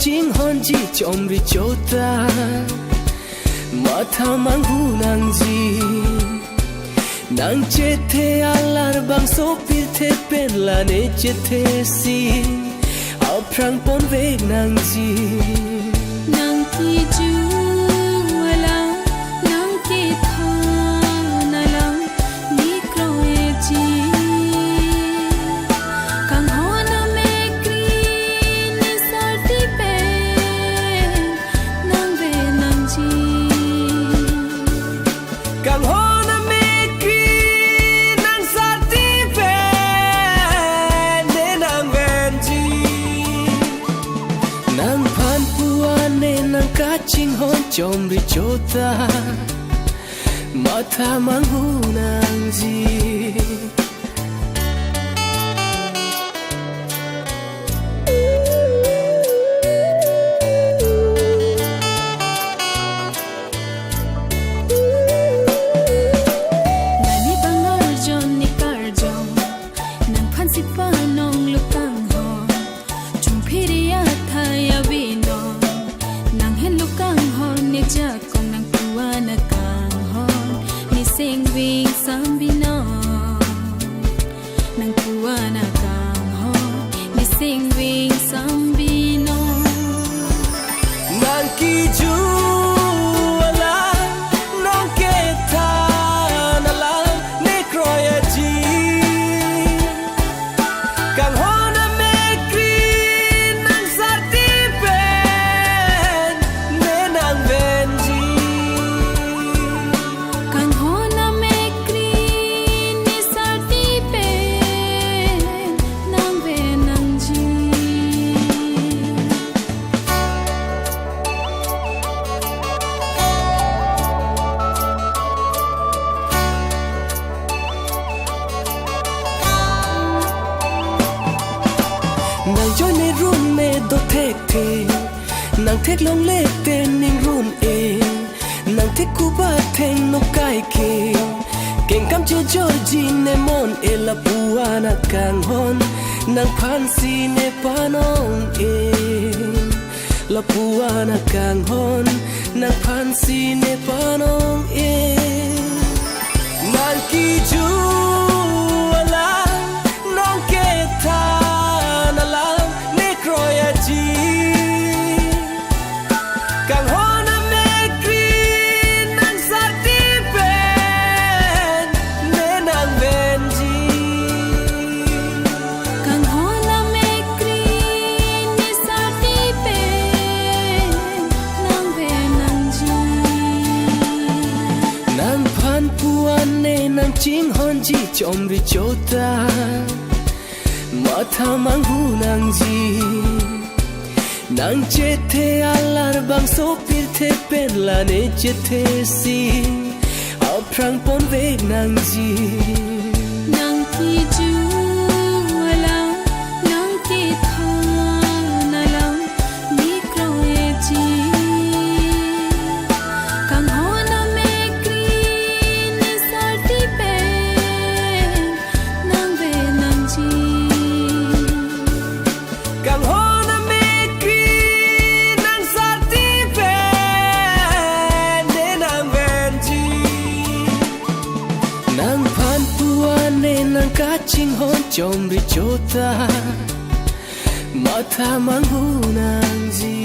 ching hon ji chom ri chota matha manghu nang ji nang che the alar bang so pir the pen la ne che the si ao prang pon ve nang ji nang ki ju ala nang ke tha na la ni kro e ji kang ho na me kri ni sar ti pe nang ve nang ji kang ho na me kri nang sar ti pe ne nang ven ji nang phan puane nang ka ching hon chom ri chota matha manghu nang ji nani bangar jon ni kar jon nang phan si pa nong lu kang ho chung phiria tha ya vi no nang hen lu kang ho ni ja kong nang tua na kang ho ni sing ving sam bi no nang tua na kang ho ni sing ving sam bi no nang ki ju ala nong ke tha na la ne kroya ji kang ho na me kri nang sa ti pen ne nang ven ji kang ho na me kri ni sa ti pe nang ve nang ji nàng cho nên run mê đô thét thề nàng thét long lê tên ninh run ê nàng thét cú ba thèn nô cai kê keng cam chơi chơi gì nê mon ê la bua na càng hon nàng phan si nê pa nong ê la bua na càng hon nàng phan si nê pa nong ê nàng ki ju ala nong ke tha na la ne kroya ji kang ho na me kri nang sa ti pen ne nang ven ji kang ho na me kri ni sa ti pe nang ve nang ji nang phan puan ne nang ching hon ji chom ri chota matha manghu nang ji nang che the alar bang so pir the pen la ne che the si ao prang pon ve nang ji nang ki ju ala nang ke tha na la ni kro e ji kang ho na me kri ni sar ti pe nang ve nang ji kang ho na me kri nang sa ti pen ne nang ven ji nang phan puan ne nang ka ching hon chom ri chota matha manghu nang ji